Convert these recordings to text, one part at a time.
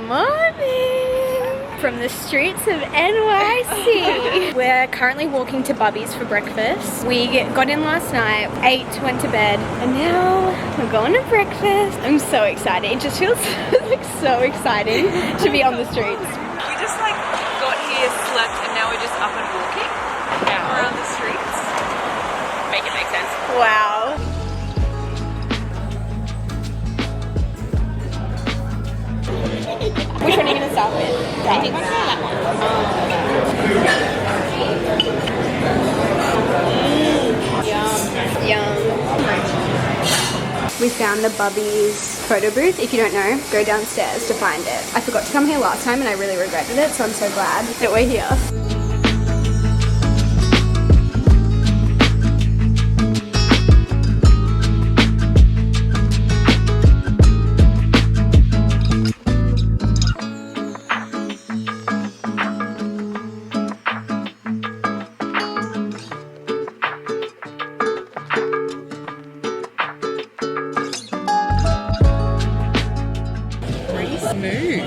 morning from the streets of NYC. We're currently walking to Bubby's for breakfast. We got in last night, ate, went to bed, and now we're going to breakfast. I'm so excited. It just feels like so exciting to be on the streets. We just like got here, slept, and now we're just up and walking around the streets. Make it make sense. Wow. Which one are you going to start with? I think I'll try that one. Yum. We found the Bubby's photo booth. If you don't know, go downstairs to find it. I forgot to come here last time and I really regretted it, so I'm so glad that we're here. Mood.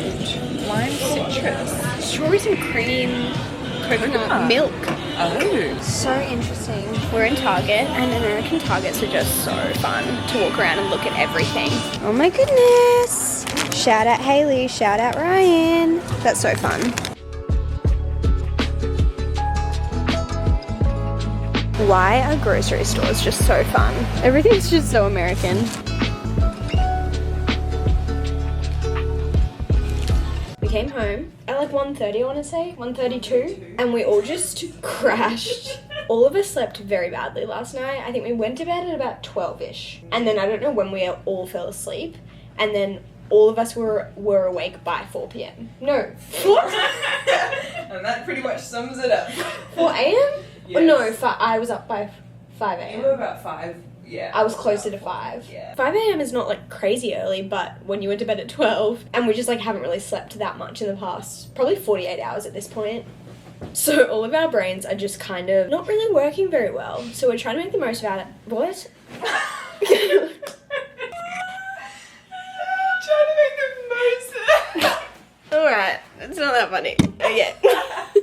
Lime citrus. Strawberries and cream, coconut milk. Oh. So interesting. We're in Target, and American Targets are just so fun to walk around and look at everything. Oh my goodness. Shout out Haley, shout out Ryan. That's so fun. Why are grocery stores just so fun? Everything's just so American. Came home at like 1:30, I want to say 1:32, and we all just crashed. All of us slept very badly last night. I think we went to bed at about 12ish, and then I don't know when we all fell asleep, and then all of us were awake by 4 p.m. No, what? And that pretty much sums it up. 4 a.m? Yes. Oh, no, I was up by 5 You a.m. were about 5. Yeah. I was closer to 5. Yeah. 5 a.m. is not like crazy early, but when you went to bed at 12, and we just like haven't really slept that much in the past, probably 48 hours at this point. So all of our brains are just kind of not really working very well. So we're trying to make the most about it. What? Trying to make the most of it. Alright, it's not that funny. Okay.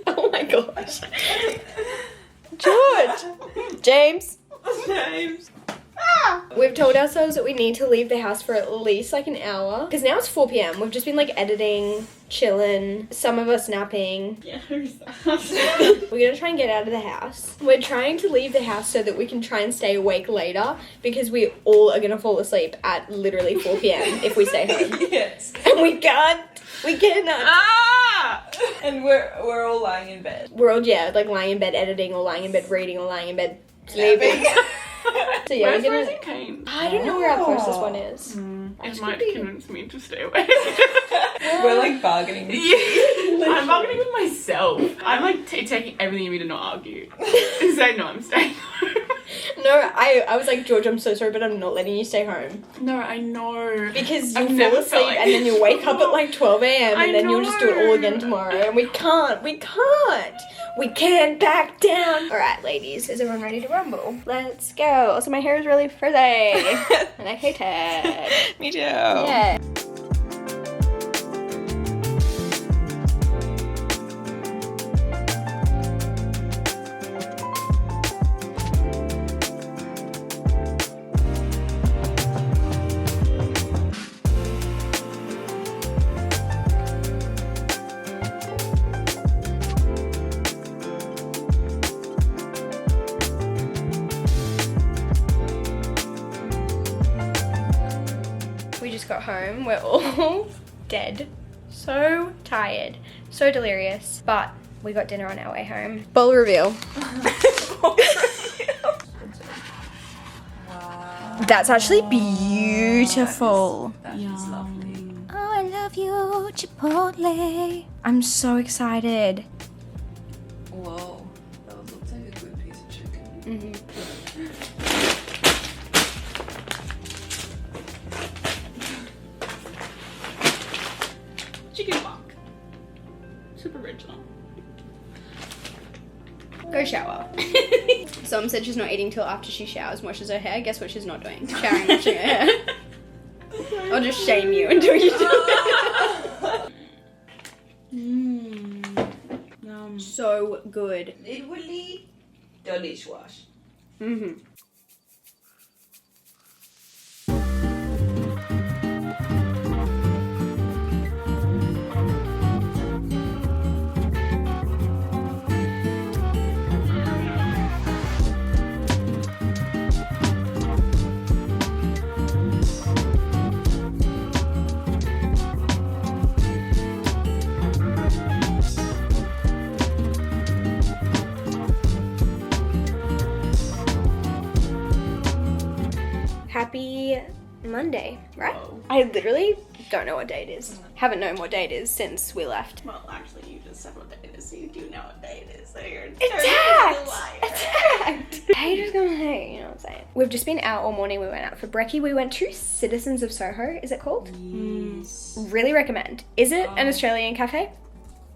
Oh my gosh. George! James! James. We've told ourselves that we need to leave the house for at least like an hour, because now it's 4 p.m. We've just been like editing, chilling, some of us napping. Yeah, who's that? We're gonna try and get out of the house. We're trying to leave the house so that we can try and stay awake later, because we all are gonna fall asleep at literally 4 p.m. if we stay home. Yes. And we cannot. Ah! And we're all lying in bed. We're all, yeah, like lying in bed editing, or lying in bed reading, or lying in bed sleeping. So yeah, Where's we're gonna... Kane? I don't know where our closest one is. It might convince me to stay away. We're like bargaining. Yeah. I'm bargaining with myself. I'm like taking everything in me to not argue. And say no, I'm staying home. No, I was like, George, I'm so sorry, but I'm not letting you stay home. No, I know. Because I've you never fall asleep felt like and then you wake up at like 12 a.m. I and then you'll just do it all again tomorrow. And we can't. We can't back down. All right, ladies, is everyone ready to rumble? Let's go. Also, my hair is really frizzy. And I hate it. Me too. Yeah. We just got home. We're all dead. So tired. So delirious. But we got dinner on our way home. Bowl reveal. Wow. That's actually beautiful. That is lovely. Oh, I love you, Chipotle. I'm so excited. Whoa. That looks like a good piece of chicken. Mm-hmm. Chicken bok. Super original. Go shower. Som said she's not eating till after she showers and washes her hair. Guess what she's not doing? Showering, washing her hair. I'll just shame you until you do it. So good. Literally delicious. Mm-hmm. Happy Monday, right? Whoa. I literally don't know what day it is. Haven't known what day it is since we left. Well, actually, you just said what day it is, so you do know what day it is. So you're Attacked! Attacked! Haters gonna hate, you know what I'm saying? We've just been out all morning. We went out for brekkie. We went to Citizens of Soho, is it called? Yes. Really recommend. Is it an Australian cafe?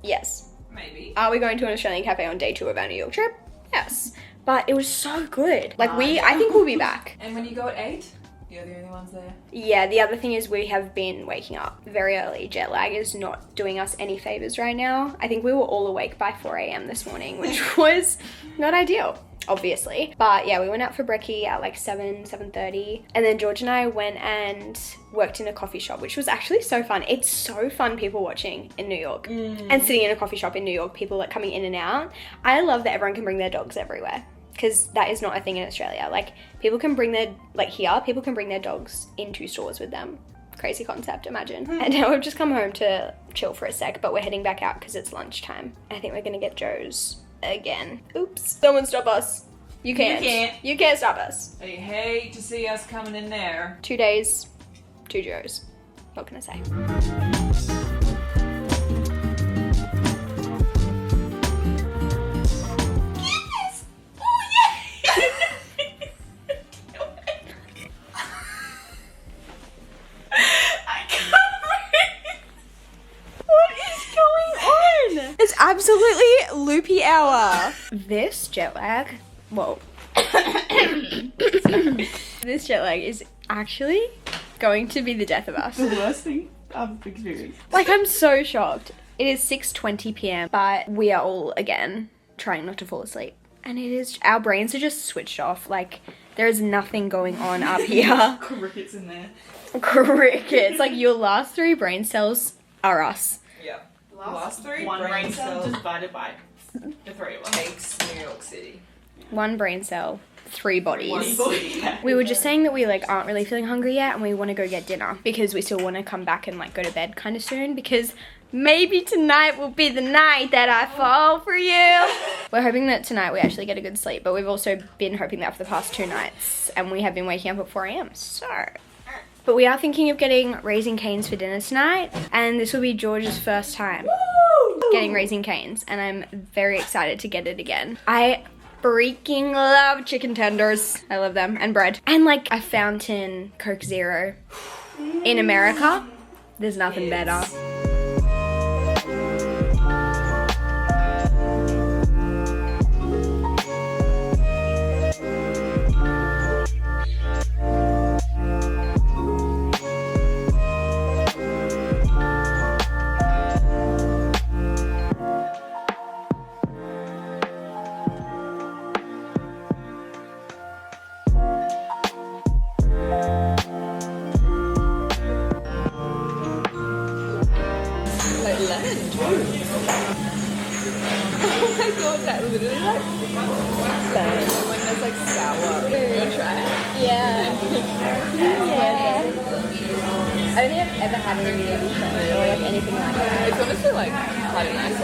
Yes. Maybe. Are we going to an Australian cafe on day 2 of our New York trip? Yes. But it was so good. Like I think we'll be back. And when you go at 8, you're the only ones there. Yeah, the other thing is we have been waking up very early. Jet lag is not doing us any favors right now. I think we were all awake by 4 a.m. this morning, which was not ideal, obviously. But yeah, we went out for brekkie at like 7:30. And then George and I went and worked in a coffee shop, which was actually so fun. It's so fun people watching in New York and sitting in a coffee shop in New York, people like coming in and out. I love that everyone can bring their dogs everywhere, because that is not a thing in Australia. Like, people can bring their, like here, people can bring their dogs into stores with them. Crazy concept, imagine. And now we've just come home to chill for a sec, but we're heading back out because it's lunchtime. I think we're gonna get Joe's again. Oops. Someone stop us. You can't. You can't. You can't stop us. They hate to see us coming in there. 2 days, 2 Joes. What can I say? It's absolutely loopy hour. This jet lag, whoa. This jet lag is actually going to be the death of us. The worst thing I've experienced. Like, I'm so shocked. It is 6:20 p.m, but we are all, again, trying not to fall asleep. And it is, our brains are just switched off. Like, there is nothing going on up here. Crickets in there. Crickets. Like, your last 3 brain cells are us. Yeah. Last 3 One brain cell cells divided by the 3 of us. takes New York City. 1 brain cell, 3 bodies. One body. Yeah. We were just saying that we like aren't really feeling hungry yet, and we want to go get dinner because we still want to come back and like go to bed kind of soon, because maybe tonight will be the night that I fall for you. We're hoping that tonight we actually get a good sleep, but we've also been hoping that for the past 2 nights, and we have been waking up at 4 a.m. So, but we are thinking of getting Raising Cane's for dinner tonight, and this will be George's first time getting Raising Cane's, and I'm very excited to get it again. I freaking love chicken tenders. I love them. And bread. And like a fountain Coke Zero. In America, there's nothing better. I don't think I've ever had an Indian show or like anything like that. It's honestly like quite a nice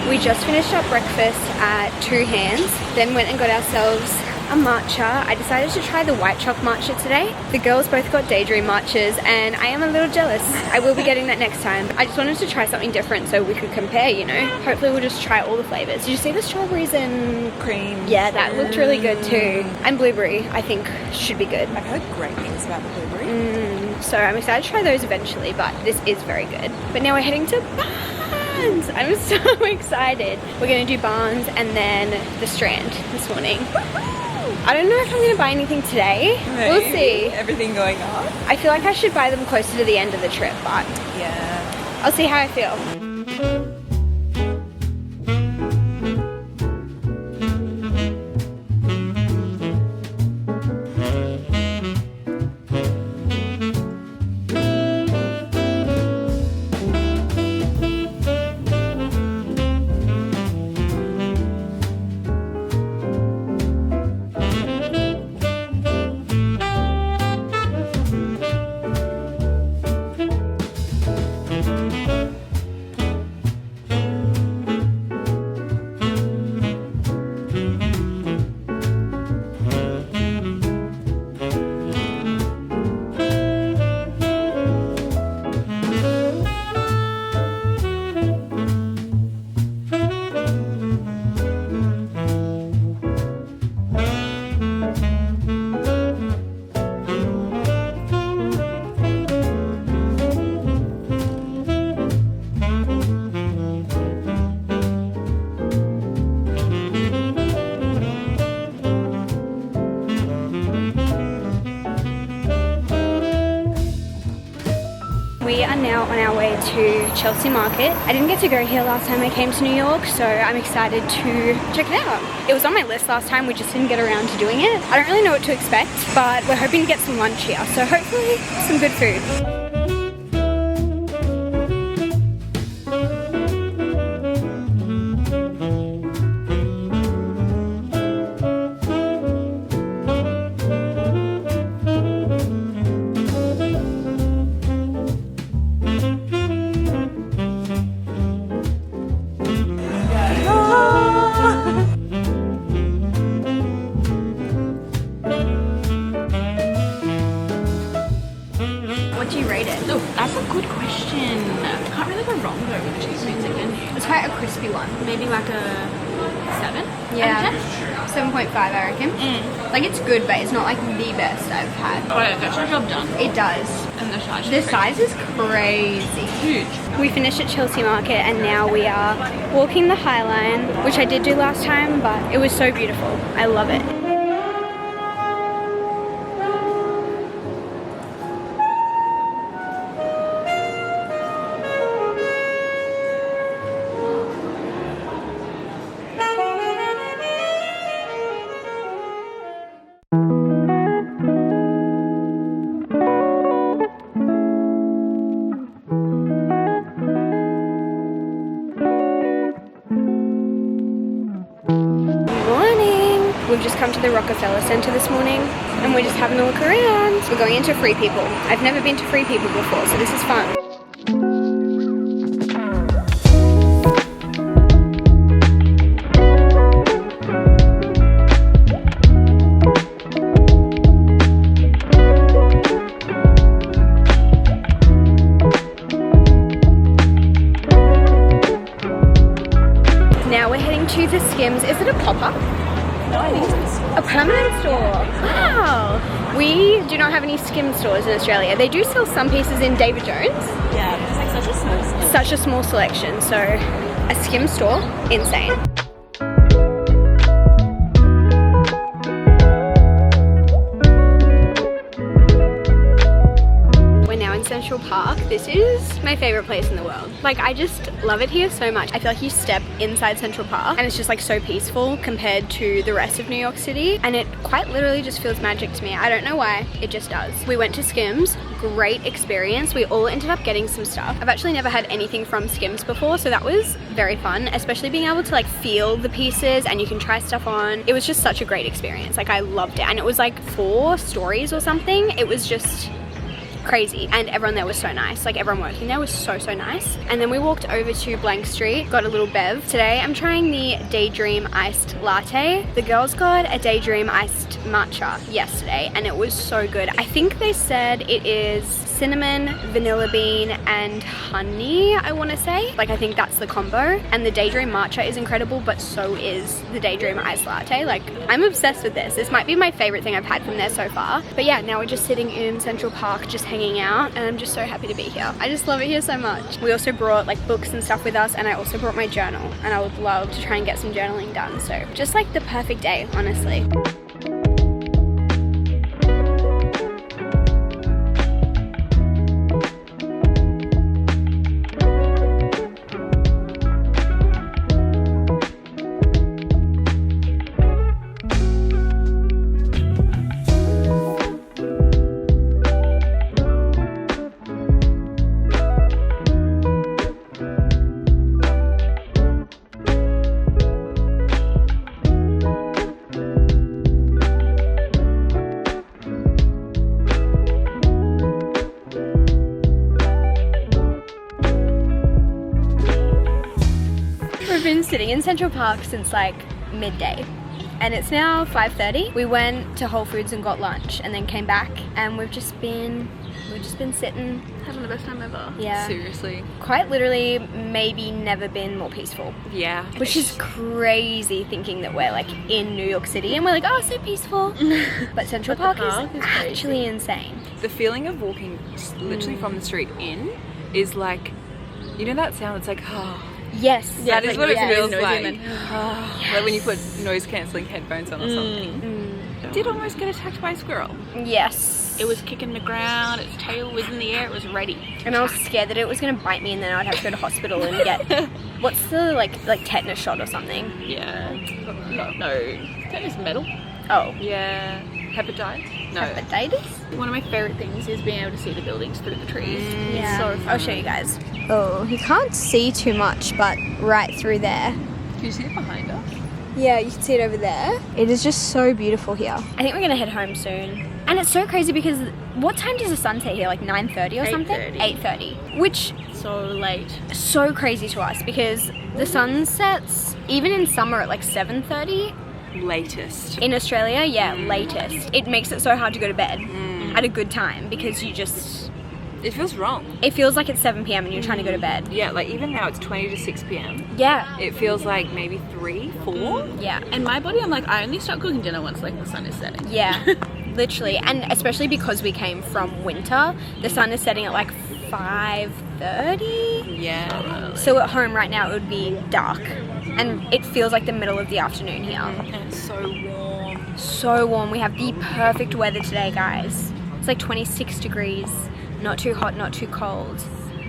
We just finished up breakfast at Two Hands, then went and got ourselves a matcha. I decided to try the white choc matcha today. The girls both got Daydream matchas and I am a little jealous. I will be getting that next time. I just wanted to try something different so we could compare, you know. Hopefully we'll just try all the flavors. Did you see the strawberries and Cream. Yeah, that looked really good too. And blueberry, I think, should be good. I've heard great things about the blueberry. So I'm excited to try those eventually, but this is very good. But now we're heading to Barnes. I'm so excited. We're gonna do Barnes and then the Strand this morning. I don't know if I'm gonna buy anything today. Maybe. We'll see. Everything going on. I feel like I should buy them closer to the end of the trip, but Yeah. I'll see how I feel. We are now on our way to Chelsea Market. I didn't get to go here last time I came to New York, so I'm excited to check it out. It was on my list last time, we just didn't get around to doing it. I don't really know what to expect, but we're hoping to get some lunch here, so hopefully some good food. What do you rate it? Oh, that's a good question. Can't really go wrong though with cheese pizza, can you? It's quite a crispy one. Maybe like a 7? Yeah, 7.5 I reckon. Like it's good, but it's not like the best I've had. But it gets the job done. It does. And the size. The size is crazy. Huge. We finished at Chelsea Market and now we are walking the High Line, which I did do last time, but it was so beautiful. I love it. We've just come to the Rockefeller Center this morning and we're just having a look around. We're going into Free People. I've never been to Free People before, so this is fun. Now we're heading to the Skims. Is it a pop-up? No, I think it's A permanent store. Wow. We do not have any Skim stores in Australia. They do sell some pieces in David Jones. yeah, it's like such a small selection. Such a small selection. So a Skim store, insane. We're now in Central Park. This is my favorite place in the world. Like, I just love it here so much. I feel like you step inside Central Park and it's just like so peaceful compared to the rest of New York City, and it quite literally just feels magic to me. I don't know why, it just does. We went to Skims, great experience. We all ended up getting some stuff. I've actually never had anything from Skims before, so that was very fun, especially being able to like feel the pieces and you can try stuff on. It was just such a great experience. Like, I loved it, and it was like 4 stories or something. It was just crazy. And everyone there was so nice. Like everyone working there was so nice. And then we walked over to Blank Street, got a little bev. Today I'm trying the Daydream Iced Latte. The girls got a Daydream Iced Matcha yesterday and it was so good. I think they said it is cinnamon, vanilla bean, and honey, I want to say. Like I think that's the combo. And the Daydream Matcha is incredible, but so is the Daydream Iced Latte. Like I'm obsessed with this. This might be my favorite thing I've had from there so far. But yeah, now we're just sitting in Central Park, just hanging out, and I'm just so happy to be here. I just love it here so much. We also brought like books and stuff with us, and I also brought my journal, and I would love to try and get some journaling done. So just like the perfect day, honestly. We've been sitting in Central Park since like midday and it's now 5:30. We went to Whole Foods and got lunch and then came back and we've just been sitting, Having the best time ever. Yeah. Seriously. Quite literally maybe never been more peaceful. Yeah. Which is crazy thinking that we're like in New York City and we're like, oh, so peaceful. But Central Park is actually insane. The feeling of walking literally from the street in is like, you know that sound? It's like, oh. Yes. That is what it feels noisy like. and then, Like when you put noise cancelling headphones on or something. Did almost get attacked by a squirrel. Yes. It was kicking the ground, its tail was in the air, it was ready. And I was scared that it was going to bite me and then I'd have to go to hospital and get, what's the like tetanus shot or something? Yeah. No. Tetanus metal. Oh. Yeah. Hepatitis? No. Hepatitis? One of my favourite things is being able to see the buildings through the trees. Yeah. So fun. I'll show you guys. Oh, you can't see too much, but right through there. Can you see it behind us? Yeah, you can see it over there. It is just so beautiful here. I think we're going to head home soon. And it's so crazy because what time does the sun set here? Like 9:30 or something? 8:30. Which So late. so crazy to us because the sun sets even in summer at like 7:30. Latest. In Australia, yeah, latest. It makes it so hard to go to bed at a good time because you just... It feels wrong. It feels like it's 7 p.m. and you're trying to go to bed. Yeah, like even now it's 20 to 6 p.m. Yeah. It feels like maybe 3, 4. Yeah. And my body, I'm like, I only start cooking dinner once like the sun is setting. Yeah, literally. And especially because we came from winter, the sun is setting at like 5:30. Yeah. So at home right now it would be dark. And it feels like the middle of the afternoon here. And it's so warm. So warm. We have the perfect weather today, guys. It's like 26 degrees. Not too hot, not too cold.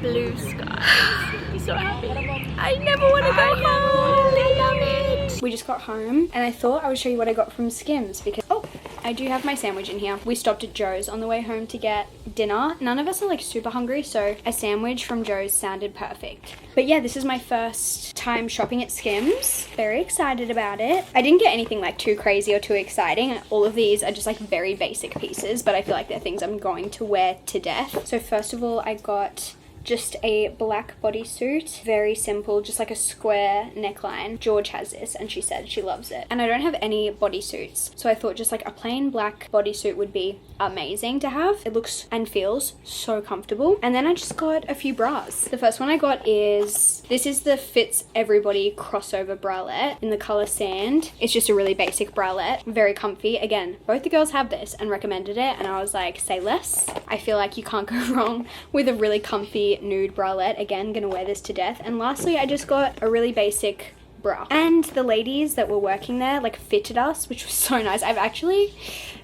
Blue skies. Be so happy. I never want to go home. I love it. We just got home and I thought I would show you what I got from Skims because, oh, I do have my sandwich in here. We stopped at Joe's on the way home to get dinner. None of us are like super hungry, so a sandwich from Joe's sounded perfect. But yeah, this is my first time shopping at Skims. Very excited about it. I didn't get anything like too crazy or too exciting. All of these are just like very basic pieces, but I feel like they're things I'm going to wear to death. So first of all, I got just a black bodysuit, very simple, just like a square neckline. George has this and she said she loves it. And I don't have any bodysuits, so I thought just like a plain black bodysuit would be amazing to have. It looks and feels so comfortable. And then I just got a few bras. The first one I got is, this is the Fits Everybody crossover bralette in the color sand. It's just a really basic bralette, very comfy. Again, both the girls have this and recommended it and I was like, say less. I feel like you can't go wrong with a really comfy nude bralette. Again, gonna wear this to death. And lastly, I just got a really basic bra. And the ladies that were working there like fitted us, which was so nice. I've actually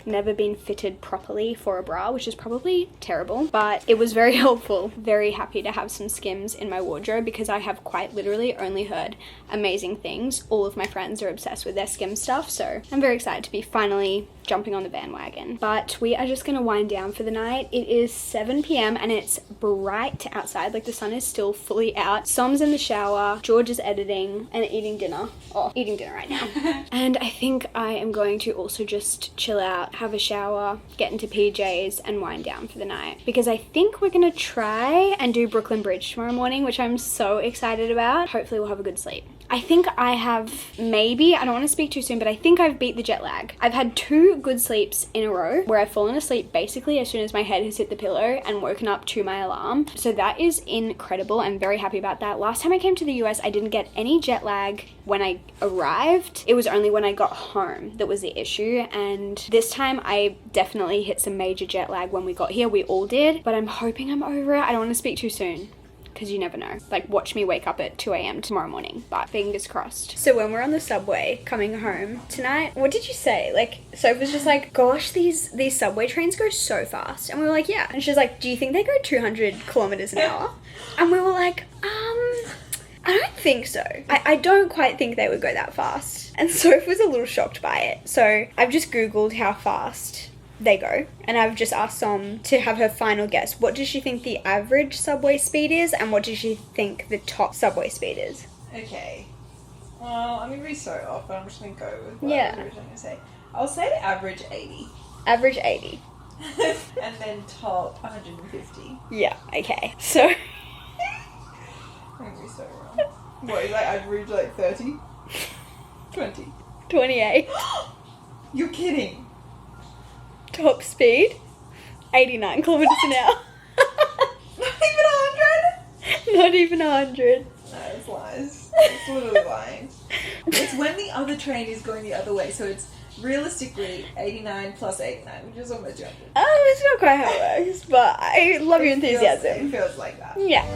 never been fitted properly for a bra, which is probably terrible, but it was very helpful. Very happy to have some Skims in my wardrobe because I have quite literally only heard amazing things. All of my friends are obsessed with their Skims stuff, so I'm very excited to be finally jumping on the bandwagon. But we are just gonna wind down for the night. It is 7 p.m. and it's bright outside. Like the sun is still fully out. Som's in the shower, George is editing and eating dinner. Oh, eating dinner right now. And I think I am going to also just chill out, have a shower, get into PJs and wind down for the night. Because I think we're gonna try and do Brooklyn Bridge tomorrow morning, which I'm so excited about. Hopefully we'll have a good sleep. I think I have maybe, I don't want to speak too soon, but I think I've beat the jet lag. I've had 2 good sleeps in a row where I've fallen asleep basically as soon as my head has hit the pillow and woken up to my alarm. So that is incredible. I'm very happy about that. Last time I came to the US, I didn't get any jet lag when I arrived. It was only when I got home that was the issue. And this time I definitely hit some major jet lag when we got here. We all did, but I'm hoping I'm over it. I don't want to speak too soon, because you never know. Like, watch me wake up at 2 a.m. tomorrow morning, but fingers crossed. So when we're on the subway coming home tonight, what did you say? Like, Soph was just like, gosh, these subway trains go so fast. And we were like, yeah. And she's like, do you think they go 200 kilometers an hour? And we were like, I don't think so. I don't quite think they would go that fast. And Soph was a little shocked by it. So I've just Googled how fast they go, and I've just asked Som to have her final guess. What does she think the average subway speed is, and what does she think the top subway speed is? Okay. Well, I'm going to be so off, but I'm just going to go with what Yeah. I was originally going to say. I'll say average 80. Average 80. And then top 150. Yeah, okay. So I'm going to be so wrong. What, like average like 30? 20. 28. You're kidding. Top speed 89 kilometers an hour. Not even 100? Not even 100. No, it's lies. It's literally lying. It's when the other train is going the other way, so it's realistically 89 plus 89, which is almost 200. Oh, it's not quite how it works, but I love your enthusiasm. It feels like that. Yeah.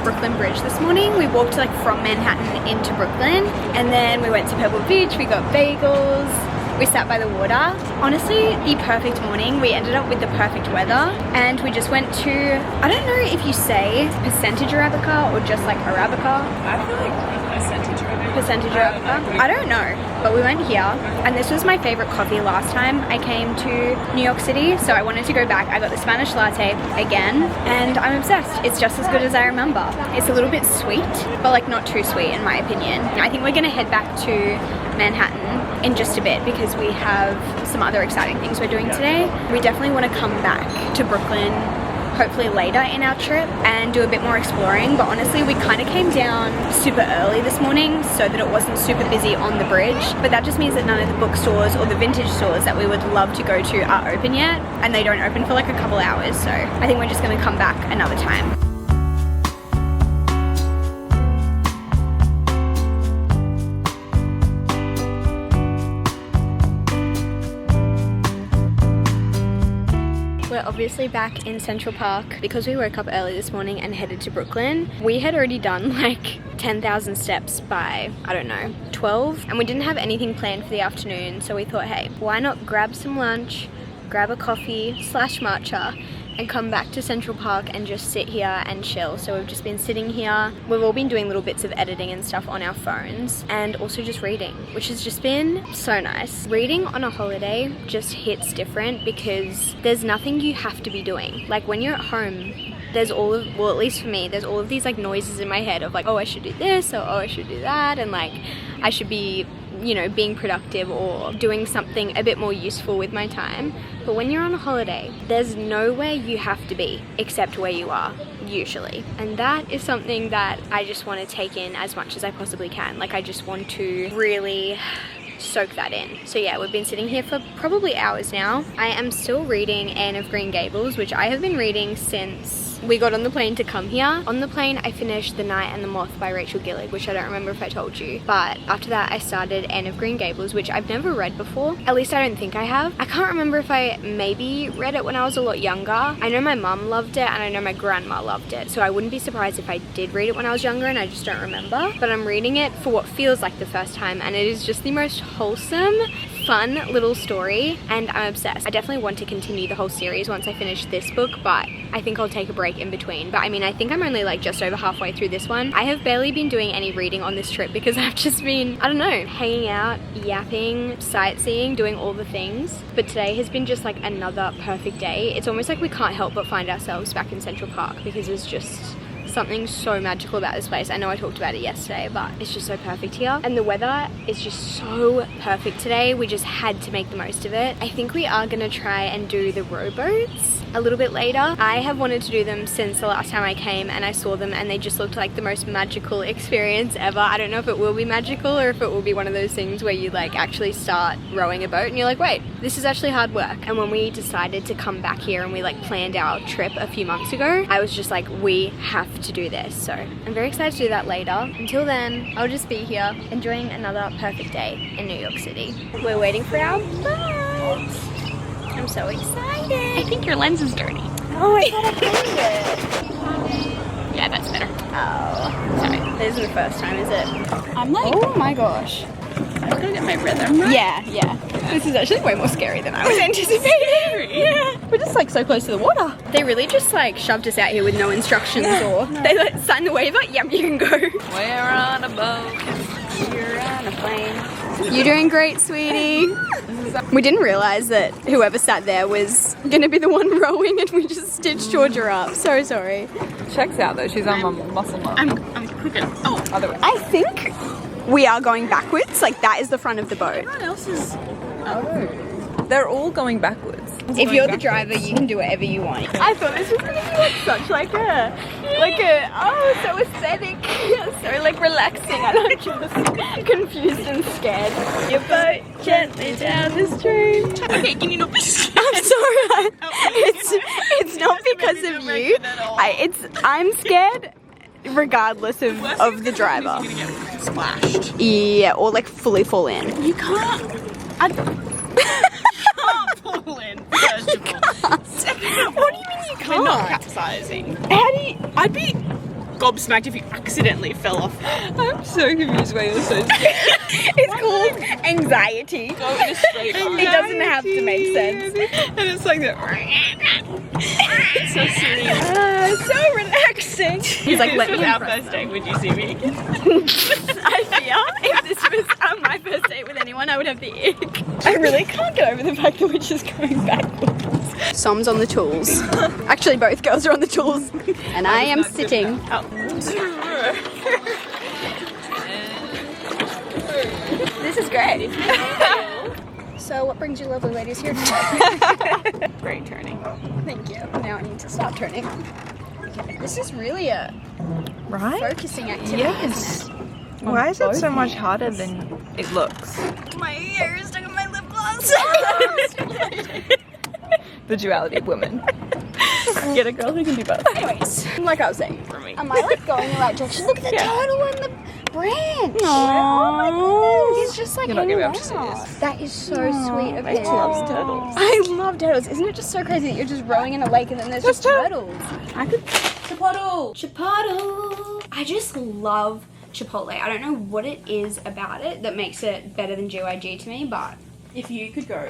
Brooklyn Bridge this morning. We walked like from Manhattan into Brooklyn, and then we went to Pebble Beach, we got bagels, we sat by the water. Honestly, the perfect morning. We ended up with the perfect weather, and we just went to, I don't know if you say percentage Arabica or just like Arabica. I feel like percentage Arabica. Percentage Arabica? I don't know, but we went here, and this was my favorite coffee last time I came to New York City, so I wanted to go back. I got the Spanish latte again, and I'm obsessed. It's just as good as I remember. It's a little bit sweet, but like not too sweet in my opinion. I think we're gonna head back to Manhattan in just a bit because we have some other exciting things we're doing today. We definitely want to come back to Brooklyn hopefully later in our trip and do a bit more exploring, but honestly we kind of came down super early this morning so that it wasn't super busy on the bridge, but that just means that none of the bookstores or the vintage stores that we would love to go to are open yet, and they don't open for like a couple hours, so I think we're just going to come back another time. We're obviously back in Central Park because we woke up early this morning and headed to Brooklyn. We had already done like 10,000 steps by, I don't know, 12, and we didn't have anything planned for the afternoon, so we thought, hey, why not grab some lunch, grab a coffee / matcha, and come back to Central Park and just sit here and chill. So we've just been sitting here. We've all been doing little bits of editing and stuff on our phones, and also just reading, which has just been so nice. Reading on a holiday just hits different because there's nothing you have to be doing. Like when you're at home, there's all of, well at least for me, there's all of these like noises in my head of like, oh I should do this, or oh I should do that, and like I should be, you know, being productive or doing something something a bit more useful with my time. But when you're on a holiday, there's nowhere you have to be except where you are, usually. And that is something that I just want to take in as much as I possibly can. Like, I just want to really soak that in. So yeah, we've been sitting here for probably hours now. I am still reading Anne of Green Gables, which I have been reading since we got on the plane to come here. On the plane, I finished The Night and the Moth by Rachel Gillig, which I don't remember if I told you. But after that, I started Anne of Green Gables, which I've never read before. At least I don't think I have. I can't remember if I maybe read it when I was a lot younger. I know my mum loved it and I know my grandma loved it. So I wouldn't be surprised if I did read it when I was younger and I just don't remember. But I'm reading it for what feels like the first time, and it is just the most wholesome, fun little story, and I'm obsessed. I definitely want to continue the whole series once I finish this book, but I think I'll take a break in between. But I mean, I think I'm only like just over halfway through this one. I have barely been doing any reading on this trip because I've just been, I don't know, hanging out, yapping, sightseeing, doing all the things. But today has been just like another perfect day. It's almost like we can't help but find ourselves back in Central Park because it's just something so magical about this place. I know I talked about it yesterday, but it's just so perfect here. And the weather is just so perfect today. We just had to make the most of it. I think we are gonna try and do the rowboats a little bit later. I have wanted to do them since the last time I came and I saw them, and they just looked like the most magical experience ever. I don't know if it will be magical or if it will be one of those things where you like actually start rowing a boat and you're like, wait, this is actually hard work. And when we decided to come back here and we like planned our trip a few months ago, I was just like, we have to do this. So I'm very excited to do that later. Until then, I'll just be here enjoying another perfect day in New York City. We're waiting for our boat. I'm so excited. I think your lens is dirty. Oh, I thought I cleaned it. Yeah, that's better. Oh, Sorry. this isn't the first time, is it? I'm like, Oh my gosh. I'm gonna get my rhythm right. Yeah. This is actually way more scary than I was anticipating. Yeah. We're just like so close to the water. They really just like shoved us out here with no instructions or they like signed the waiver. Yep, you can go. We're on a boat. You're on a plane. You're doing great, sweetie. We didn't realize that whoever sat there was gonna be the one rowing and we just stitched Georgia up. So sorry. Checks out though, she's on my muscle mom. I'm crooked. Oh, Other way. I think we are going backwards. Like that is the front of the boat. everyone else is. They're all going backwards. If you're the driver, you can do whatever you want. I thought this was gonna be like such like a oh, so aesthetic, so like relaxing, and I'm just confused and scared. Your boat gently down the stream. Okay, can you not be scared? I'm sorry. It's not because of you. I'm scared regardless of the driver. You're gonna get splashed. Yeah, or like fully fall in. You can't. I can't pull in. First of all. Second of all, What do you mean you they're not can't? capsizing. How do you? I'd be gobsmacked if you accidentally fell off. I'm so confused why you're so scared. It's called anxiety. Go in a straight line. It doesn't have to make sense. And it's like that. It's so serene. So relaxing. He's like, let This me was our impress first date. Would you see me again? I fear if this was my first date with anyone, I would have the ick. I really can't get over the fact that we're just going backwards. Som's on the tools. Actually, both girls are on the tools. And I am sitting. This is great. So what brings you lovely ladies here today? Great turning. Thank you. Now I need to stop turning. Okay, this is really a Right? focusing activity. Yes. Why is it so much harder than it looks? My hair is stuck in my lip gloss. The duality of women. Get a girl who can do both. Anyways, like I was saying, For me. am I like going in the right direction? Look at the turtle and the branch. Aww. Oh my goodness. He's just like You're not hanging gonna be able to out. see this. That is so sweet of him. Rach loves turtles. I love turtles. Isn't it just so crazy that you're just rowing in a lake and then there's just turtles? I could. Chipotle. Chipotle. I just love Chipotle. I don't know what it is about it that makes it better than GYG to me, but If you could go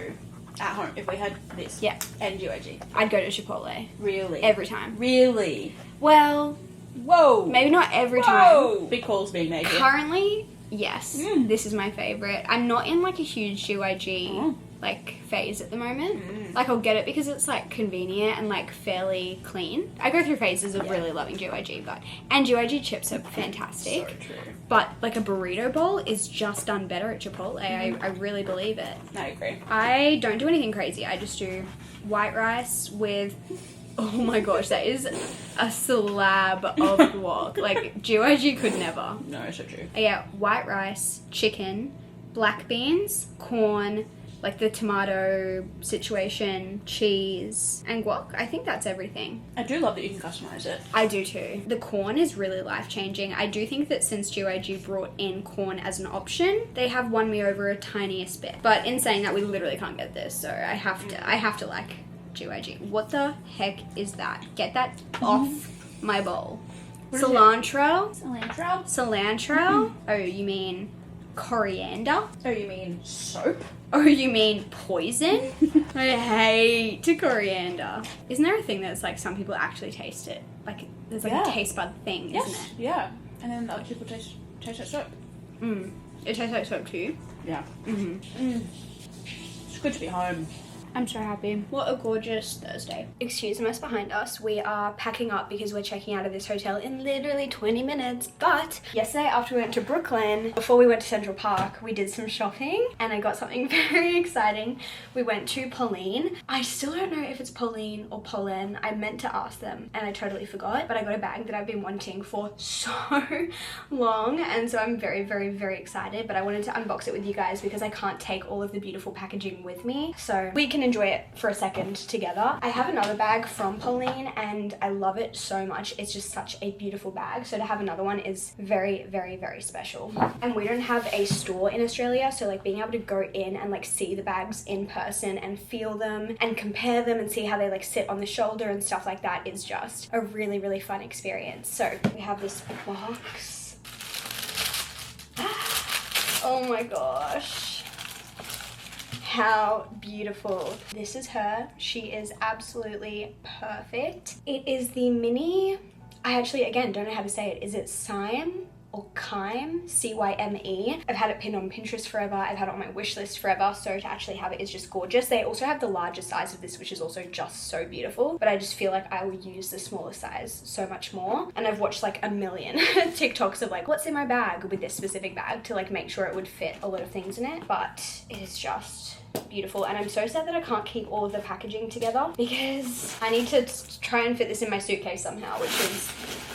at home, if we had this, yeah, and GYG, I'd go to Chipotle really, every time. really, Well, whoa, maybe not every time. big calls being made here. Currently, yes, this is my favorite. I'm not in like a huge GYG like phase at the moment. Like I'll get it because it's like convenient and like fairly clean. I go through phases of really loving GYG, and GYG chips are fantastic. So true. But like a burrito bowl is just done better at Chipotle. I really believe it. I agree. I don't do anything crazy. I just do white rice with, oh my gosh, that is a slab of guac. Like GYG could never. No, it's so true. Yeah, white rice, chicken, black beans, corn, like the tomato situation, cheese, and guac. I think that's everything. I do love that you can customize it. I do too. The corn is really life-changing. I do think that since GYG brought in corn as an option, they have won me over a tiniest bit. But in saying that, we literally can't get this, so I have to like GYG. What the heck is that? Get that off my bowl. Cilantro. Cilantro. Oh, you mean coriander? Oh, you mean soap? Oh, you mean poison? I hate coriander. Isn't there a thing that's like some people actually taste it? Like there's like a taste bud thing, isn't it? Yeah. And then other people taste like soap. It tastes like soap too. Yeah. It's good to be home. I'm so happy. What a gorgeous Thursday. Excuse the mess behind us. We are packing up because we're checking out of this hotel in literally 20 minutes. But yesterday after we went to Brooklyn, before we went to Central Park, we did some shopping and I got something very exciting. We went to Pauline. I still don't know if it's Pauline or Pauline. I meant to ask them and I totally forgot, but I got a bag that I've been wanting for so long. And so I'm very, very, very excited, but I wanted to unbox it with you guys because I can't take all of the beautiful packaging with me. So we can enjoy it for a second together. I have another bag from Pauline and I love it so much. It's just such a beautiful bag. So to have another one is very, very, very special. And we don't have a store in Australia, so like being able to go in and like see the bags in person and feel them and compare them and see how they like sit on the shoulder and stuff like that is just a really, really fun experience. So we have this box. Oh my gosh. How beautiful. This is her. She is absolutely perfect. It is the mini, I actually, again, don't know how to say it. Is it Cyme or Cyme? C-Y-M-E. I've had it pinned on Pinterest forever. I've had it on my wish list forever. So to actually have it is just gorgeous. They also have the larger size of this, which is also just so beautiful. But I just feel like I will use the smaller size so much more. And I've watched like a million TikToks of like, what's in my bag with this specific bag to like make sure it would fit a lot of things in it. But it is just beautiful, and I'm so sad that I can't keep all of the packaging together because I need to try and fit this in my suitcase somehow, which is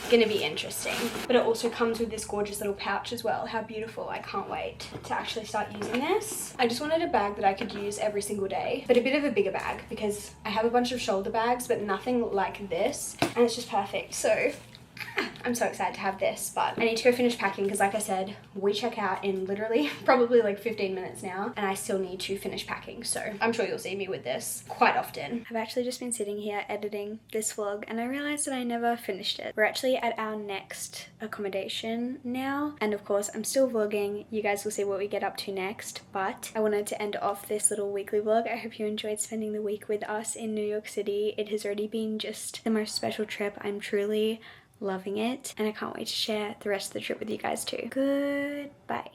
gonna be interesting. But it also comes with this gorgeous little pouch as well. How beautiful. I can't wait to actually start using this. I just wanted a bag that I could use every single day, but a bit of a bigger bag because I have a bunch of shoulder bags but nothing like this, and it's just perfect. So I'm so excited to have this, but I need to go finish packing because like I said, we check out in literally probably like 15 minutes now and I still need to finish packing. So I'm sure you'll see me with this quite often. I've actually just been sitting here editing this vlog and I realized that I never finished it. We're actually at our next accommodation now. And of course, I'm still vlogging. You guys will see what we get up to next, but I wanted to end off this little weekly vlog. I hope you enjoyed spending the week with us in New York City. It has already been just the most special trip. I'm truly loving it and I can't wait to share the rest of the trip with you guys too. Goodbye.